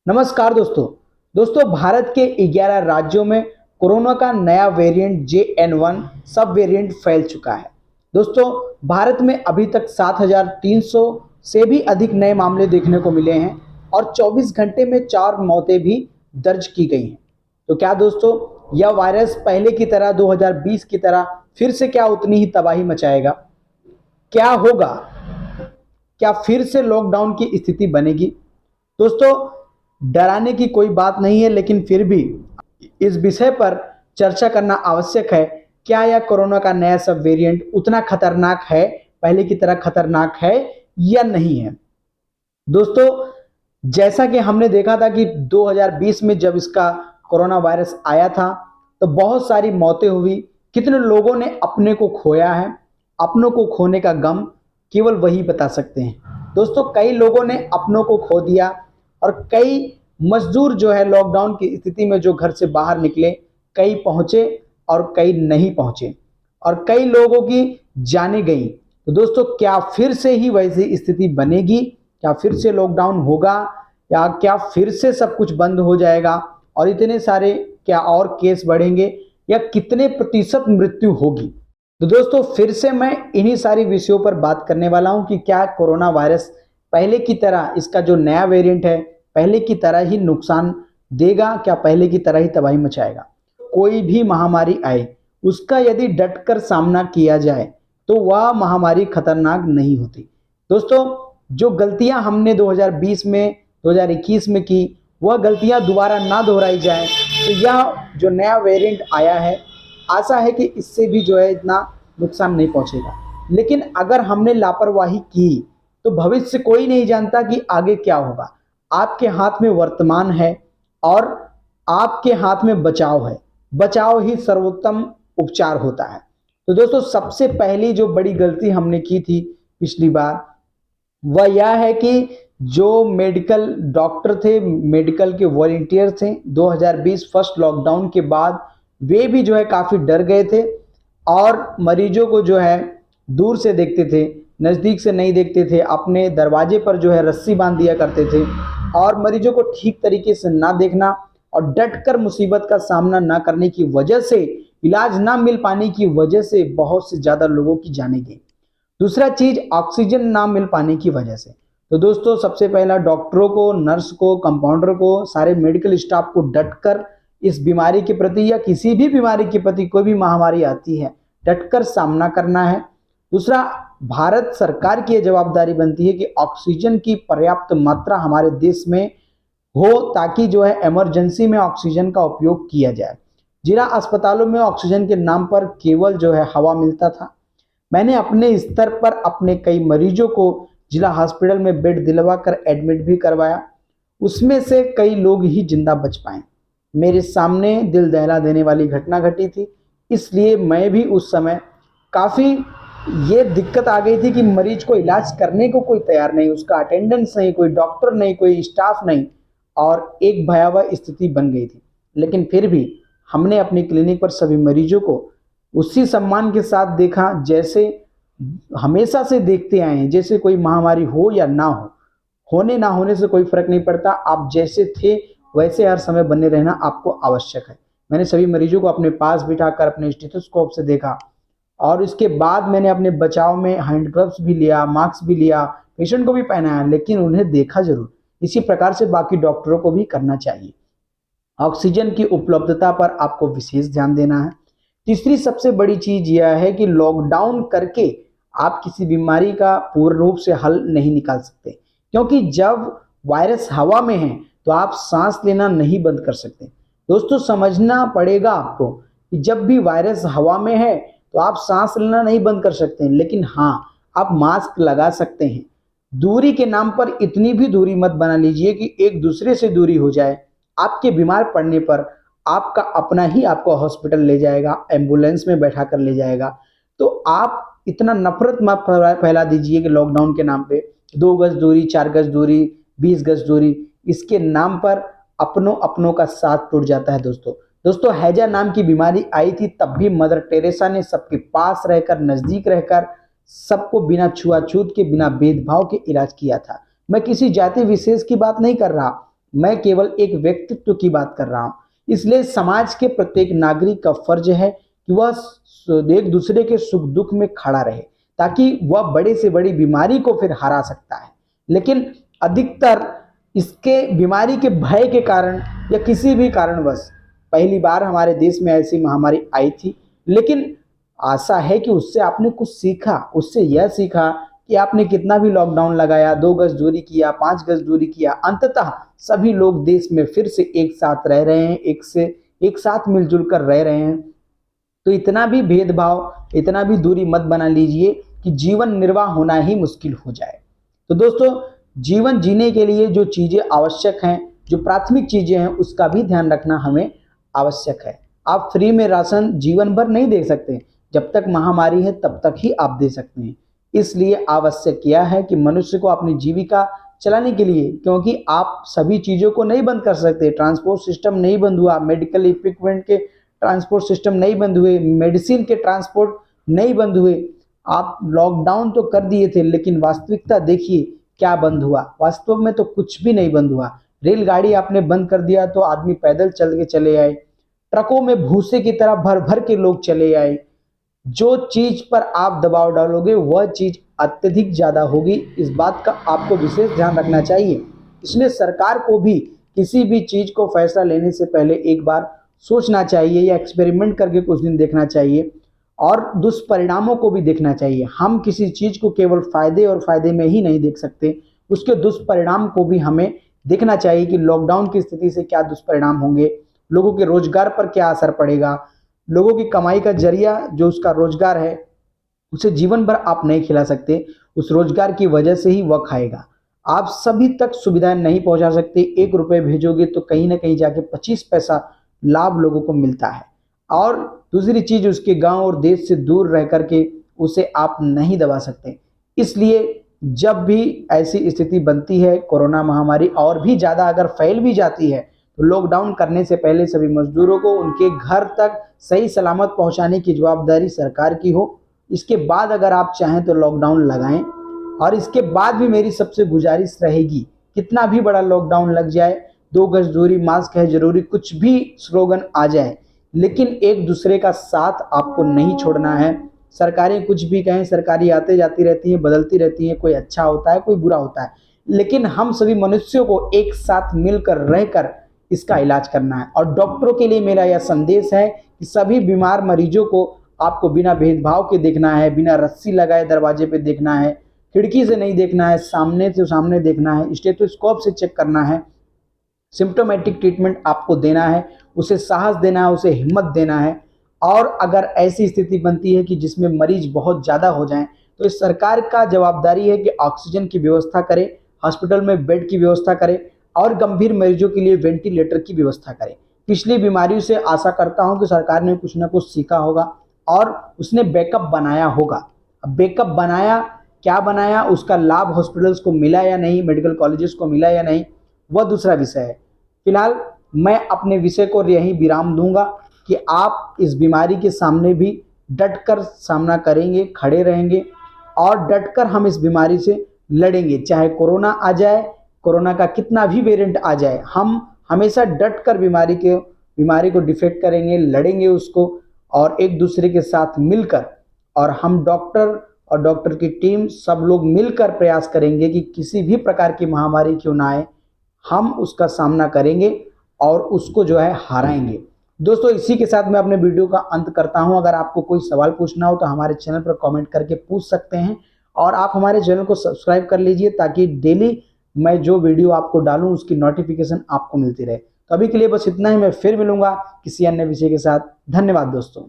नमस्कार दोस्तों भारत के 11 राज्यों में कोरोना का नया वेरिएंट JN1 सब वेरिएंट फैल चुका है। दोस्तों भारत में अभी तक 7,300 से भी अधिक नए मामले देखने को मिले हैं और 24 घंटे में 4 मौतें भी दर्ज की गई हैं। तो क्या दोस्तों यह वायरस पहले की तरह 2020 की तरह फिर से क्या उतनी ही तबाही मचाएगा? क्या होगा? क्या फिर से लॉकडाउन की स्थिति बनेगी? दोस्तों डराने की कोई बात नहीं है, लेकिन फिर भी इस विषय पर चर्चा करना आवश्यक है। क्या यह कोरोना का नया सब वेरिएंट उतना खतरनाक है, पहले की तरह खतरनाक है या नहीं है? दोस्तों जैसा कि हमने देखा था कि 2020 में जब इसका कोरोना वायरस आया था तो बहुत सारी मौतें हुई। कितने लोगों ने अपने को खोया है, अपनों को खोने का गम केवल वही बता सकते हैं। दोस्तों कई लोगों ने अपनों को खो दिया और कई मजदूर जो है लॉकडाउन की स्थिति में जो घर से बाहर निकले, कई पहुंचे और कई नहीं पहुंचे और कई लोगों की जानें गई। तो दोस्तों क्या फिर से ही वैसी स्थिति बनेगी? क्या फिर से लॉकडाउन होगा या क्या फिर से सब कुछ बंद हो जाएगा और इतने सारे क्या और केस बढ़ेंगे या कितने प्रतिशत मृत्यु होगी? तो दोस्तों फिर से मैं इन्हीं सारी विषयों पर बात करने वाला हूं कि क्या कोरोना वायरस पहले की तरह, इसका जो नया वेरिएंट है पहले की तरह ही नुकसान देगा, क्या पहले की तरह ही तबाही मचाएगा? कोई भी महामारी आए उसका यदि डटकर सामना किया जाए तो वह महामारी खतरनाक नहीं होती। दोस्तों जो गलतियां हमने 2020 में 2021 में की वह गलतियां दोबारा ना दोहराई जाए। तो यह जो नया वेरिएंट आया है आशा है कि इससे भी जो है इतना नुकसान नहीं पहुंचेगा, लेकिन अगर हमने लापरवाही की तो भविष्य कोई नहीं जानता कि आगे क्या होगा। आपके हाथ में वर्तमान है और आपके हाथ में बचाव है। बचाव ही सर्वोत्तम उपचार होता है। तो दोस्तों सबसे पहली जो बड़ी गलती हमने की थी पिछली बार वह यह है कि जो मेडिकल डॉक्टर थे, मेडिकल के वॉलंटियर थे, 2020 फर्स्ट लॉकडाउन के बाद वे भी जो है काफ़ी डर गए थे और मरीजों को जो है दूर से देखते थे, नज़दीक से नहीं देखते थे। अपने दरवाजे पर जो है रस्सी बांध दिया करते थे और मरीजों को ठीक तरीके से ना देखना और डटकर मुसीबत का सामना ना करने की वजह से, इलाज ना मिल पाने की वजह से बहुत से ज़्यादा लोगों की जानें गई। दूसरा चीज़ ऑक्सीजन ना मिल पाने की वजह से। तो दोस्तों सबसे पहला डॉक्टरों को, नर्स को, कंपाउंडर को, सारे मेडिकल स्टाफ को डटकर इस बीमारी के प्रति या किसी भी बीमारी के प्रति, कोई भी महामारी आती है, डटकर सामना करना है। दूसरा भारत सरकार की यह जवाबदारी बनती है कि ऑक्सीजन की पर्याप्त मात्रा हमारे देश में हो ताकि जो है इमरजेंसी में ऑक्सीजन का उपयोग किया जाए। जिला अस्पतालों में ऑक्सीजन के नाम पर केवल जो है हवा मिलता था। मैंने अपने स्तर पर अपने कई मरीजों को जिला हॉस्पिटल में बेड दिलवा कर एडमिट भी करवाया, उसमें से कई लोग ही जिंदा बच पाए। मेरे सामने दिल दहला देने वाली घटना घटी थी, इसलिए मैं भी उस समय काफ़ी ये दिक्कत आ गई थी कि मरीज को इलाज करने को कोई तैयार नहीं, उसका अटेंडेंस नहीं, कोई डॉक्टर नहीं, कोई स्टाफ नहीं और एक भयावह स्थिति बन गई थी। लेकिन फिर भी हमने अपनी क्लिनिक पर सभी मरीजों को उसी सम्मान के साथ देखा जैसे हमेशा से देखते आए हैं। जैसे कोई महामारी हो या ना हो, होने ना होने से कोई फर्क नहीं पड़ता, आप जैसे थे वैसे हर समय बने रहना आपको आवश्यक है। मैंने सभी मरीजों को अपने पास बिठाकर अपने स्टेथोस्कोप से देखा और इसके बाद मैंने अपने बचाव में हैंड ग्लव्स भी लिया, मास्क भी लिया, पेशेंट को भी पहनाया, लेकिन उन्हें देखा जरूर। इसी प्रकार से बाकी डॉक्टरों को भी करना चाहिए। ऑक्सीजन की उपलब्धता पर आपको विशेष ध्यान देना है। तीसरी सबसे बड़ी चीज यह है कि लॉकडाउन करके आप किसी बीमारी का पूर्ण रूप से हल नहीं निकाल सकते, क्योंकि जब वायरस हवा में है तो आप सांस लेना नहीं बंद कर सकते। दोस्तों समझना पड़ेगा आपको कि जब भी वायरस हवा में है तो आप सांस लेना नहीं बंद कर सकते हैं, लेकिन हाँ आप मास्क लगा सकते हैं। दूरी के नाम पर इतनी भी दूरी मत बना लीजिए कि एक दूसरे से दूरी हो जाए। आपके बीमार पड़ने पर आपका अपना ही आपको हॉस्पिटल ले जाएगा, एम्बुलेंस में बैठा कर ले जाएगा। तो आप इतना नफरत मत फैला दीजिए कि लॉकडाउन के नाम पे 2 गज दूरी, 4 गज दूरी, 20 गज दूरी, इसके नाम पर अपनों का साथ टूट जाता है। दोस्तों हैजा नाम की बीमारी आई थी तब भी मदर टेरेसा ने सबके पास रहकर, नजदीक रहकर सबको बिना छुआछूत के, बिना भेदभाव के इलाज किया था। मैं किसी जाति विशेष की बात नहीं कर रहा, मैं केवल एक व्यक्तित्व की बात कर रहा हूँ। इसलिए समाज के प्रत्येक नागरिक का फर्ज है कि वह एक दूसरे के सुख दुख में खड़ा रहे, ताकि वह बड़े से बड़ी बीमारी को फिर हरा सकता है। लेकिन अधिकतर इसके बीमारी के भय के कारण या किसी भी कारणवश पहली बार हमारे देश में ऐसी महामारी आई थी, लेकिन आशा है कि उससे आपने कुछ सीखा। उससे यह सीखा कि आपने कितना भी लॉकडाउन लगाया, 2 गज दूरी किया, 5 गज दूरी किया, अंततः सभी लोग देश में फिर से एक साथ रह रहे हैं, एक साथ मिलजुल कर रह रहे हैं। तो इतना भी भेदभाव, इतना भी दूरी मत बना लीजिए कि जीवन निर्वाह होना ही मुश्किल हो जाए। तो दोस्तों, जीवन जीने के लिए जो चीज़ें आवश्यक हैं, जो प्राथमिक चीज़ें हैं, उसका भी ध्यान रखना हमें आवश्यक है। आप फ्री में राशन जीवन भर नहीं दे सकते, जब तक महामारी है तब तक ही आप दे सकते हैं। इसलिए आवश्यक यह है कि मनुष्य को अपनी जीविका चलाने के लिए, क्योंकि आप सभी चीज़ों को नहीं बंद कर सकते, ट्रांसपोर्ट सिस्टम नहीं बंद हुआ, मेडिकल इक्विपमेंट के ट्रांसपोर्ट सिस्टम नहीं बंद हुए, मेडिसिन के ट्रांसपोर्ट नहीं बंद हुए। आप लॉकडाउन तो कर दिए थे, लेकिन वास्तविकता देखिए क्या बंद हुआ। वास्तव में तो कुछ भी नहीं बंद हुआ। रेलगाड़ी आपने बंद कर दिया तो आदमी पैदल चल के चले आए, ट्रकों में भूसे की तरह भर भर के लोग चले आए। जो चीज पर आप दबाव डालोगे वह चीज अत्यधिक ज्यादा होगी, इस बात का आपको विशेष ध्यान रखना चाहिए। इसलिए सरकार को भी किसी भी चीज को फैसला लेने से पहले एक बार सोचना चाहिए या एक्सपेरिमेंट करके कुछ दिन देखना चाहिए और दुष्परिणामों को भी देखना चाहिए। हम किसी चीज को केवल फायदे और फायदे में ही नहीं देख सकते, उसके दुष्परिणाम को भी हमें देखना चाहिए कि लॉकडाउन की स्थिति से क्या दुष्परिणाम होंगे, लोगों के रोजगार पर क्या असर पड़ेगा, लोगों की कमाई का जरिया जो उसका रोजगार है उसे जीवन भर आप नहीं खिला सकते, उस रोजगार की वजह से ही वह खाएगा। आप सभी तक सुविधाएं नहीं पहुंचा सकते। 1 रुपये भेजोगे तो कहीं ना कहीं जाके 25 पैसा लाभ लोगों को मिलता है। और दूसरी चीज, उसके गांव और देश से दूर रह करके उसे आप नहीं दबा सकते। इसलिए जब भी ऐसी स्थिति बनती है, कोरोना महामारी और भी ज़्यादा अगर फैल भी जाती है, तो लॉकडाउन करने से पहले सभी मजदूरों को उनके घर तक सही सलामत पहुंचाने की जवाबदारी सरकार की हो। इसके बाद अगर आप चाहें तो लॉकडाउन लगाएं, और इसके बाद भी मेरी सबसे गुजारिश रहेगी, कितना भी बड़ा लॉकडाउन लग जाए, 2 गज दूरी, मास्क है जरूरी, कुछ भी स्लोगन आ जाए, लेकिन एक दूसरे का साथ आपको नहीं छोड़ना है। सरकारें कुछ भी कहें, सरकारी आते जाती रहती हैं, बदलती रहती हैं, कोई अच्छा होता है कोई बुरा होता है, लेकिन हम सभी मनुष्यों को एक साथ मिलकर रहकर इसका इलाज करना है। और डॉक्टरों के लिए मेरा यह संदेश है कि सभी बीमार मरीजों को आपको बिना भेदभाव के देखना है, बिना रस्सी लगाए दरवाजे पे देखना है, खिड़की से नहीं देखना है, सामने से सामने देखना है, स्टेथोस्कोप से चेक करना है, सिम्प्टोमेटिक ट्रीटमेंट आपको देना है, उसे साहस देना है, उसे हिम्मत देना है। और अगर ऐसी स्थिति बनती है कि जिसमें मरीज बहुत ज़्यादा हो जाएं, तो इस सरकार का जवाबदारी है कि ऑक्सीजन की व्यवस्था करे, हॉस्पिटल में बेड की व्यवस्था करे और गंभीर मरीजों के लिए वेंटिलेटर की व्यवस्था करे। पिछली बीमारियों से आशा करता हूं कि सरकार ने कुछ ना कुछ सीखा होगा और उसने बैकअप बनाया होगा। अब बैकअप बनाया, क्या बनाया, उसका लाभ हॉस्पिटल्स को मिला या नहीं, मेडिकल कॉलेजेस को मिला या नहीं, वह दूसरा विषय है। फिलहाल मैं अपने विषय को यहीं विराम दूंगा कि आप इस बीमारी के सामने भी डटकर सामना करेंगे, खड़े रहेंगे और डटकर हम इस बीमारी से लड़ेंगे। चाहे कोरोना आ जाए, कोरोना का कितना भी वेरिएंट आ जाए, हम हमेशा डटकर बीमारी को डिफेक्ट करेंगे, लड़ेंगे उसको, और एक दूसरे के साथ मिलकर, और हम डॉक्टर और डॉक्टर की टीम सब लोग मिलकर प्रयास करेंगे कि किसी भी प्रकार की महामारी क्यों ना आए, हम उसका सामना करेंगे और उसको जो है हराएंगे। दोस्तों, इसी के साथ मैं अपने वीडियो का अंत करता हूं। अगर आपको कोई सवाल पूछना हो तो हमारे चैनल पर कमेंट करके पूछ सकते हैं, और आप हमारे चैनल को सब्सक्राइब कर लीजिए ताकि डेली मैं जो वीडियो आपको डालूं उसकी नोटिफिकेशन आपको मिलती रहे। तो अभी के लिए बस इतना ही। मैं फिर मिलूंगा किसी अन्य विषय के साथ। धन्यवाद दोस्तों।